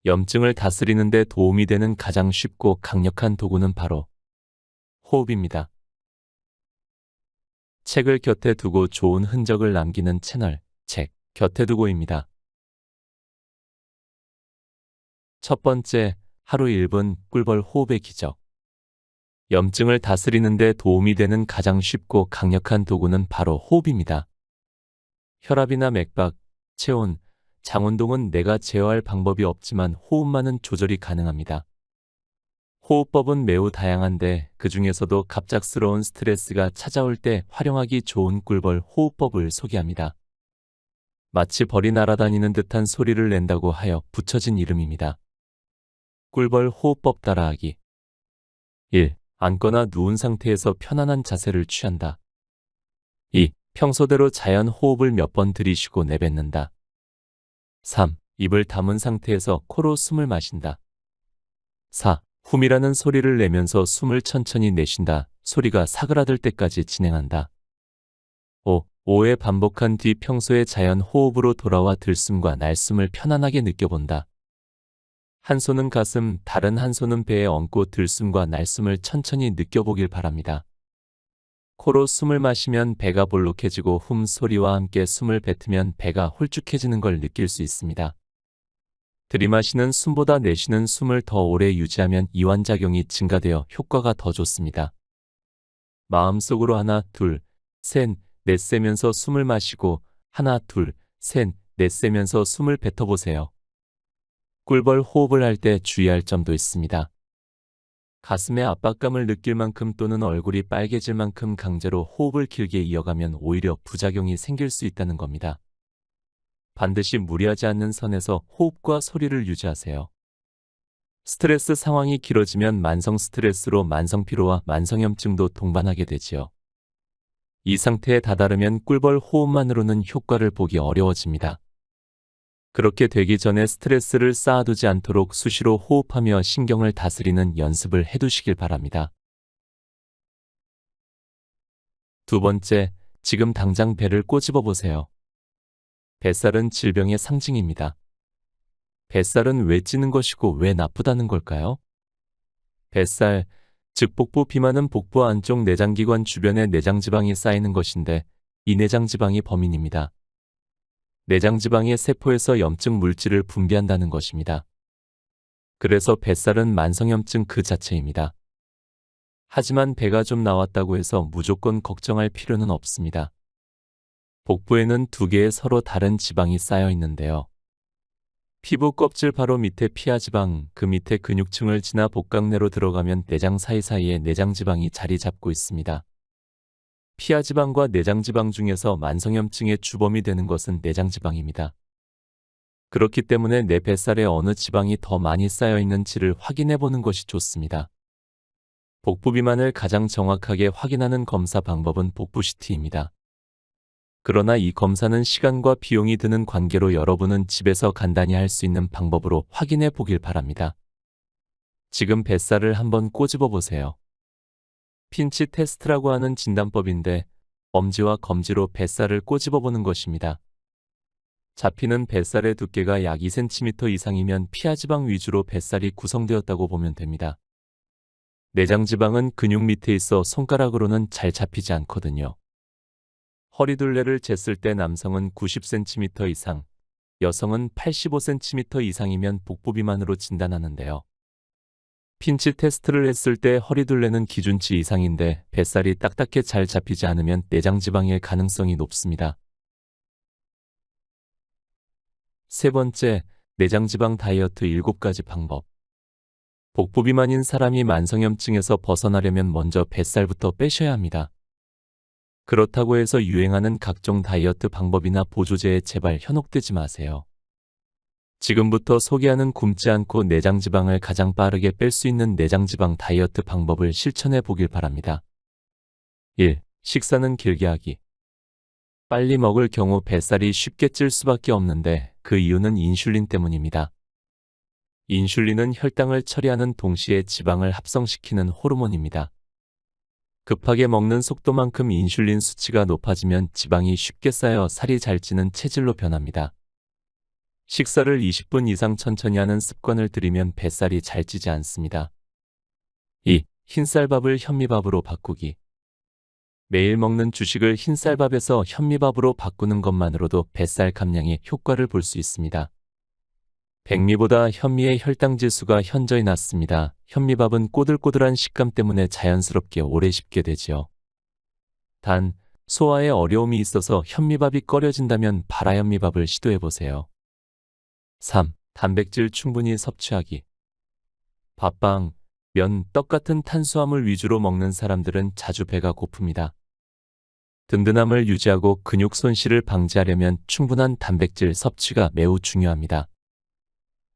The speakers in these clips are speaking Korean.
염증을 다스리는 데 도움이 되는 가장 쉽고 강력한 도구는 바로 호흡입니다. 책을 곁에 두고 좋은 흔적을 남기는 채널, 책 곁에 두고입니다. 첫 번째, 하루 1분 꿀벌 호흡의 기적. 염증을 다스리는 데 도움이 되는 가장 쉽고 강력한 도구는 바로 호흡입니다. 혈압이나 맥박, 체온, 장운동은 내가 제어할 방법이 없지만 호흡만은 조절이 가능합니다. 호흡법은 매우 다양한데 그 중에서도 갑작스러운 스트레스가 찾아올 때 활용하기 좋은 꿀벌 호흡법을 소개합니다. 마치 벌이 날아다니는 듯한 소리를 낸다고 하여 붙여진 이름입니다. 꿀벌 호흡법 따라하기. 1. 앉거나 누운 상태에서 편안한 자세를 취한다. 2. 평소대로 자연 호흡을 몇 번 들이쉬고 내뱉는다. 3. 입을 다문 상태에서 코로 숨을 마신다. 4. 훔이라는 소리를 내면서 숨을 천천히 내쉰다. 소리가 사그라들 때까지 진행한다. 5. 5회 반복한 뒤 평소의 자연 호흡으로 돌아와 들숨과 날숨을 편안하게 느껴본다. 한 손은 가슴, 다른 한 손은 배에 얹고 들숨과 날숨을 천천히 느껴보길 바랍니다. 코로 숨을 마시면 배가 볼록해지고 훔 소리와 함께 숨을 뱉으면 배가 홀쭉해지는 걸 느낄 수 있습니다. 들이마시는 숨보다 내쉬는 숨을 더 오래 유지하면 이완작용이 증가되어 효과가 더 좋습니다. 마음속으로 하나, 둘, 셋, 넷 세면서 숨을 마시고 하나, 둘, 셋, 넷 세면서 숨을 뱉어보세요. 꿀벌 호흡을 할 때 주의할 점도 있습니다. 가슴에 압박감을 느낄 만큼 또는 얼굴이 빨개질 만큼 강제로 호흡을 길게 이어가면 오히려 부작용이 생길 수 있다는 겁니다. 반드시 무리하지 않는 선에서 호흡과 소리를 유지하세요. 스트레스 상황이 길어지면 만성 스트레스로 만성 피로와 만성염증도 동반하게 되지요. 이 상태에 다다르면 꿀벌 호흡만으로는 효과를 보기 어려워집니다. 그렇게 되기 전에 스트레스를 쌓아두지 않도록 수시로 호흡하며 신경을 다스리는 연습을 해두시길 바랍니다. 두 번째, 지금 당장 배를 꼬집어 보세요. 뱃살은 질병의 상징입니다. 뱃살은 왜 찌는 것이고 왜 나쁘다는 걸까요? 뱃살, 즉 복부 비만은 복부 안쪽 내장기관 주변에 내장지방이 쌓이는 것인데 이 내장지방이 범인입니다. 내장지방이 세포에서 염증 물질을 분비한다는 것입니다. 그래서 뱃살은 만성염증 그 자체입니다. 하지만 배가 좀 나왔다고 해서 무조건 걱정할 필요는 없습니다. 복부에는 두 개의 서로 다른 지방이 쌓여 있는데요. 피부 껍질 바로 밑에 피하지방, 그 밑에 근육층을 지나 복강내로 들어가면 내장 사이사이에 내장지방이 자리 잡고 있습니다. 피하지방과 내장지방 중에서 만성염증의 주범이 되는 것은 내장지방입니다. 그렇기 때문에 내 뱃살에 어느 지방이 더 많이 쌓여 있는지를 확인해 보는 것이 좋습니다. 복부 비만을 가장 정확하게 확인하는 검사 방법은 복부 CT입니다. 그러나 이 검사는 시간과 비용이 드는 관계로 여러분은 집에서 간단히 할 수 있는 방법으로 확인해 보길 바랍니다. 지금 뱃살을 한번 꼬집어 보세요. 핀치 테스트라고 하는 진단법인데 엄지와 검지로 뱃살을 꼬집어 보는 것입니다. 잡히는 뱃살의 두께가 약 2cm 이상이면 피하지방 위주로 뱃살이 구성되었다고 보면 됩니다. 내장지방은 근육 밑에 있어 손가락으로는 잘 잡히지 않거든요. 허리둘레를 쟀을 때 남성은 90cm 이상, 여성은 85cm 이상이면 복부 비만으로 진단하는데요. 핀치 테스트를 했을 때 허리둘레는 기준치 이상인데 뱃살이 딱딱해 잘 잡히지 않으면 내장지방일 가능성이 높습니다. 세 번째, 내장지방 다이어트 7가지 방법. 복부 비만인 사람이 만성염증에서 벗어나려면 먼저 뱃살부터 빼셔야 합니다. 그렇다고 해서 유행하는 각종 다이어트 방법이나 보조제에 제발 현혹되지 마세요. 지금부터 소개하는 굶지 않고 내장지방을 가장 빠르게 뺄 수 있는 내장지방 다이어트 방법을 실천해 보길 바랍니다. 1. 식사는 길게 하기. 빨리 먹을 경우 뱃살이 쉽게 찔 수밖에 없는데 그 이유는 인슐린 때문입니다. 인슐린은 혈당을 처리하는 동시에 지방을 합성시키는 호르몬입니다. 급하게 먹는 속도만큼 인슐린 수치가 높아지면 지방이 쉽게 쌓여 살이 잘 찌는 체질로 변합니다. 식사를 20분 이상 천천히 하는 습관을 들이면 뱃살이 잘 찌지 않습니다. 2. 흰쌀밥을 현미밥으로 바꾸기. 매일 먹는 주식을 흰쌀밥에서 현미밥으로 바꾸는 것만으로도 뱃살 감량에 효과를 볼 수 있습니다. 백미보다 현미의 혈당 지수가 현저히 낮습니다. 현미밥은 꼬들꼬들한 식감 때문에 자연스럽게 오래 씹게 되지요. 단, 소화에 어려움이 있어서 현미밥이 꺼려진다면 발화현미밥을 시도해보세요. 3. 단백질 충분히 섭취하기. 밥빵, 면, 떡 같은 탄수화물 위주로 먹는 사람들은 자주 배가 고픕니다. 든든함을 유지하고 근육 손실을 방지하려면 충분한 단백질 섭취가 매우 중요합니다.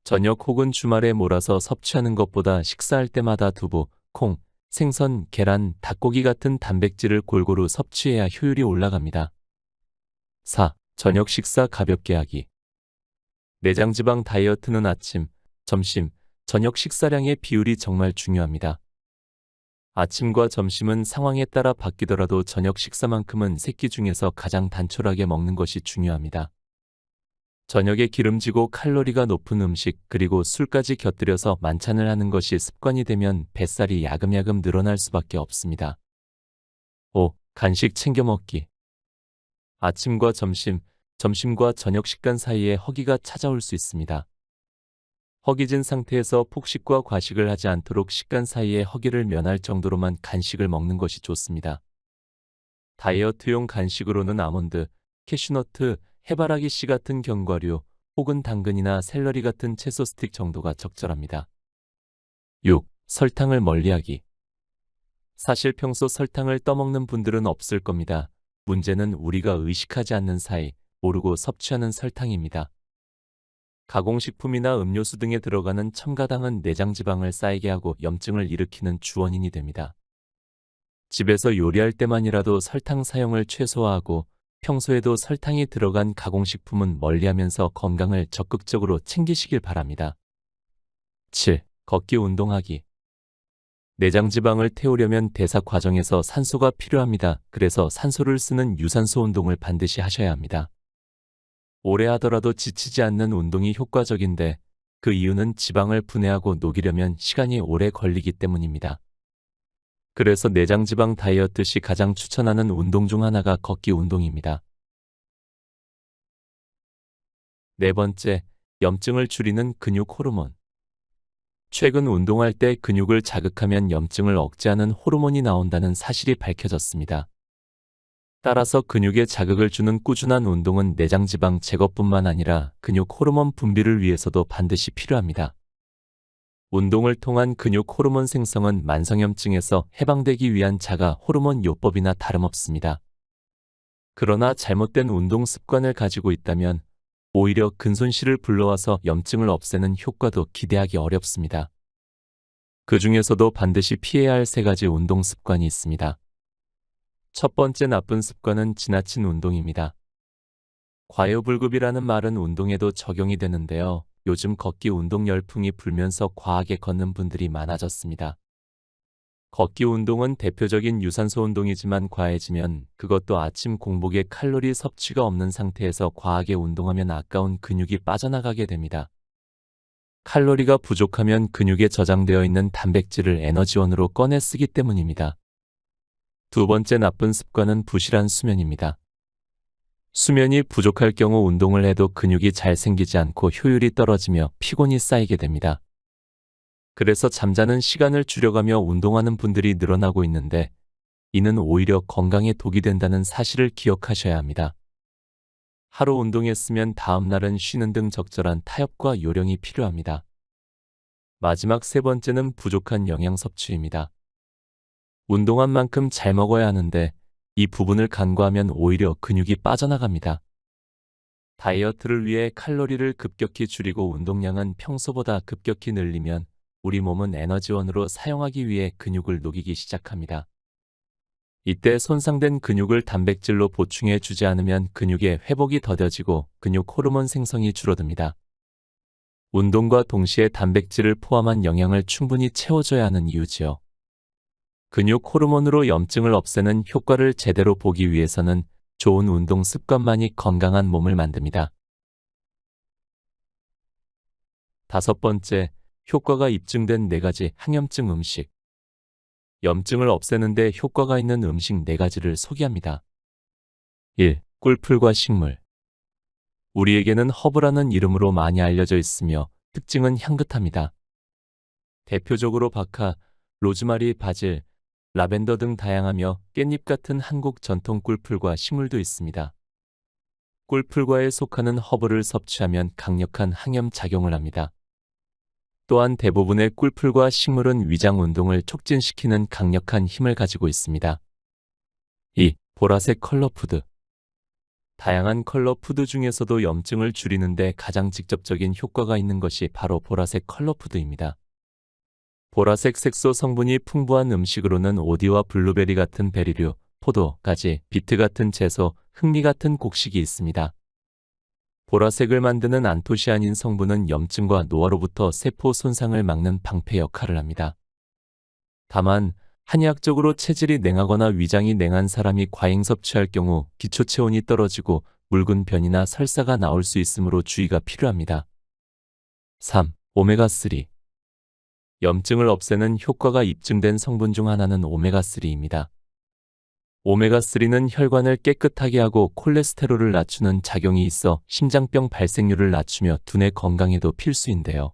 저녁 혹은 주말에 몰아서 섭취하는 것보다 식사할 때마다 두부, 콩, 생선, 계란, 닭고기 같은 단백질을 골고루 섭취해야 효율이 올라갑니다. 4. 저녁 식사 가볍게 하기. 내장지방 다이어트는 아침, 점심, 저녁 식사량의 비율이 정말 중요합니다. 아침과 점심은 상황에 따라 바뀌더라도 저녁 식사만큼은 세 끼 중에서 가장 단촐하게 먹는 것이 중요합니다. 저녁에 기름지고 칼로리가 높은 음식 그리고 술까지 곁들여서 만찬을 하는 것이 습관이 되면 뱃살이 야금야금 늘어날 수밖에 없습니다. 5. 간식 챙겨 먹기. 아침과 점심, 점심과 저녁 식간 사이에 허기가 찾아올 수 있습니다. 허기진 상태에서 폭식과 과식을 하지 않도록 식간 사이에 허기를 면할 정도로만 간식을 먹는 것이 좋습니다. 다이어트용 간식으로는 아몬드, 캐슈너트, 해바라기 씨 같은 견과류 혹은 당근이나 샐러리 같은 채소 스틱 정도가 적절합니다. 6. 설탕을 멀리하기. 사실 평소 설탕을 떠먹는 분들은 없을 겁니다. 문제는 우리가 의식하지 않는 사이 모르고 섭취하는 설탕입니다. 가공식품이나 음료수 등에 들어가는 첨가당은 내장지방을 쌓이게 하고 염증을 일으키는 주원인이 됩니다. 집에서 요리할 때만이라도 설탕 사용을 최소화하고 평소에도 설탕이 들어간 가공식품은 멀리하면서 건강을 적극적으로 챙기시길 바랍니다. 7. 걷기 운동하기. 내장지방을 태우려면 대사 과정에서 산소가 필요합니다. 그래서 산소를 쓰는 유산소 운동을 반드시 하셔야 합니다. 오래 하더라도 지치지 않는 운동이 효과적인데 그 이유는 지방을 분해하고 녹이려면 시간이 오래 걸리기 때문입니다. 그래서 내장지방 다이어트 시 가장 추천하는 운동 중 하나가 걷기 운동입니다. 네 번째, 염증을 줄이는 근육 호르몬. 최근 운동할 때 근육을 자극하면 염증을 억제하는 호르몬이 나온다는 사실이 밝혀졌습니다. 따라서 근육에 자극을 주는 꾸준한 운동은 내장지방 제거뿐만 아니라 근육 호르몬 분비를 위해서도 반드시 필요합니다. 운동을 통한 근육 호르몬 생성은 만성염증에서 해방되기 위한 자가 호르몬 요법이나 다름없습니다. 그러나 잘못된 운동 습관을 가지고 있다면 오히려 근손실을 불러와서 염증을 없애는 효과도 기대하기 어렵습니다. 그 중에서도 반드시 피해야 할 세 가지 운동 습관이 있습니다. 첫 번째 나쁜 습관은 지나친 운동입니다. 과요불급이라는 말은 운동에도 적용이 되는데요. 요즘 걷기 운동 열풍이 불면서 과하게 걷는 분들이 많아졌습니다. 걷기 운동은 대표적인 유산소 운동이지만 과해지면 그것도 아침 공복에 칼로리 섭취가 없는 상태에서 과하게 운동하면 아까운 근육이 빠져나가게 됩니다. 칼로리가 부족하면 근육에 저장되어 있는 단백질을 에너지원으로 꺼내 쓰기 때문입니다. 두 번째 나쁜 습관은 부실한 수면입니다. 수면이 부족할 경우 운동을 해도 근육이 잘 생기지 않고 효율이 떨어지며 피곤이 쌓이게 됩니다. 그래서 잠자는 시간을 줄여가며 운동하는 분들이 늘어나고 있는데 이는 오히려 건강에 독이 된다는 사실을 기억하셔야 합니다. 하루 운동했으면 다음 날은 쉬는 등 적절한 타협과 요령이 필요합니다. 마지막 세 번째는 부족한 영양 섭취입니다. 운동한 만큼 잘 먹어야 하는데 이 부분을 간과하면 오히려 근육이 빠져나갑니다. 다이어트를 위해 칼로리를 급격히 줄이고 운동량은 평소보다 급격히 늘리면 우리 몸은 에너지원으로 사용하기 위해 근육을 녹이기 시작합니다. 이때 손상된 근육을 단백질로 보충해 주지 않으면 근육의 회복이 더뎌지고 근육 호르몬 생성이 줄어듭니다. 운동과 동시에 단백질을 포함한 영양을 충분히 채워줘야 하는 이유지요. 근육 호르몬으로 염증을 없애는 효과를 제대로 보기 위해서는 좋은 운동 습관만이 건강한 몸을 만듭니다. 5번째, 효과가 입증된 4가지 항염증 음식. 염증을 없애는데 효과가 있는 음식 4가지를 소개합니다. 1. 꿀풀과 식물. 우리에게는 허브라는 이름으로 많이 알려져 있으며 특징은 향긋합니다. 대표적으로 박하, 로즈마리, 바질, 라벤더 등 다양하며 깻잎 같은 한국 전통 꿀풀과 식물도 있습니다. 꿀풀과에 속하는 허브를 섭취하면 강력한 항염 작용을 합니다. 또한 대부분의 꿀풀과 식물은 위장 운동을 촉진시키는 강력한 힘을 가지고 있습니다. 2. 보라색 컬러 푸드. 다양한 컬러 푸드 중에서도 염증을 줄이는데 가장 직접적인 효과가 있는 것이 바로 보라색 컬러 푸드입니다. 보라색 색소 성분이 풍부한 음식으로는 오디와 블루베리 같은 베리류, 포도, 가지, 비트 같은 채소, 흑미 같은 곡식이 있습니다. 보라색을 만드는 안토시아닌 성분은 염증과 노화로부터 세포 손상을 막는 방패 역할을 합니다. 다만 한의학적으로 체질이 냉하거나 위장이 냉한 사람이 과잉 섭취할 경우 기초체온이 떨어지고 묽은 변이나 설사가 나올 수 있으므로 주의가 필요합니다. 3. 오메가3. 염증을 없애는 효과가 입증된 성분 중 하나는 오메가3입니다. 오메가3는 혈관을 깨끗하게 하고 콜레스테롤을 낮추는 작용이 있어 심장병 발생률을 낮추며 두뇌 건강에도 필수인데요.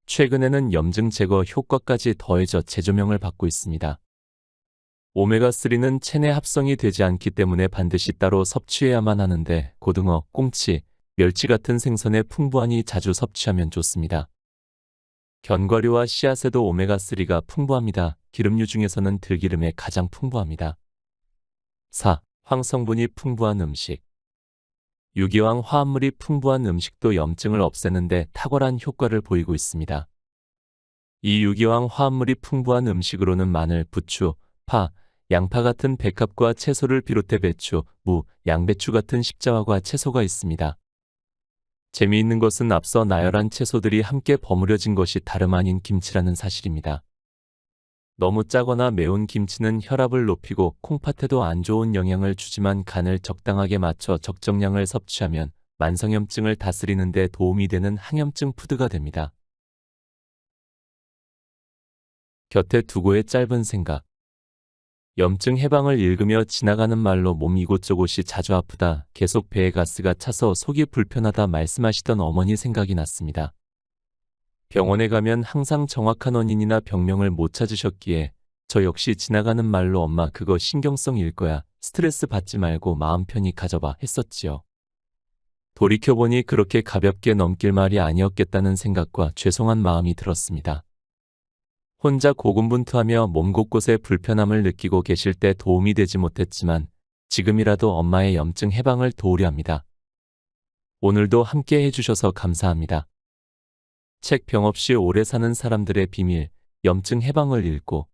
최근에는 염증 제거 효과까지 더해져 재조명을 받고 있습니다. 오메가3는 체내 합성이 되지 않기 때문에 반드시 따로 섭취해야만 하는데 고등어, 꽁치, 멸치 같은 생선에 풍부하니 자주 섭취하면 좋습니다. 견과류와 씨앗에도 오메가3가 풍부합니다. 기름류 중에서는 들기름에 가장 풍부합니다. 4. 황성분이 풍부한 음식. 유기황 화합물이 풍부한 음식도 염증을 없애는데 탁월한 효과를 보이고 있습니다. 이 유기황 화합물이 풍부한 음식으로는 마늘, 부추, 파, 양파 같은 백합과 채소를 비롯해 배추, 무, 양배추 같은 십자화과 채소가 있습니다. 재미있는 것은 앞서 나열한 채소들이 함께 버무려진 것이 다름 아닌 김치라는 사실입니다. 너무 짜거나 매운 김치는 혈압을 높이고 콩팥에도 안 좋은 영향을 주지만 간을 적당하게 맞춰 적정량을 섭취하면 만성염증을 다스리는 데 도움이 되는 항염증 푸드가 됩니다. 곁에 두고의 짧은 생각. 염증 해방을 읽으며 지나가는 말로 몸 이곳저곳이 자주 아프다, 계속 배에 가스가 차서 속이 불편하다 말씀하시던 어머니 생각이 났습니다. 병원에 가면 항상 정확한 원인이나 병명을 못 찾으셨기에 저 역시 지나가는 말로 엄마 그거 신경성일 거야, 스트레스 받지 말고 마음 편히 가져봐 했었지요. 돌이켜보니 그렇게 가볍게 넘길 말이 아니었겠다는 생각과 죄송한 마음이 들었습니다. 혼자 고군분투하며 몸 곳곳에 불편함을 느끼고 계실 때 도움이 되지 못했지만 지금이라도 엄마의 염증 해방을 도우려 합니다. 오늘도 함께 해주셔서 감사합니다. 책 병 없이 오래 사는 사람들의 비밀, 염증 해방을 읽고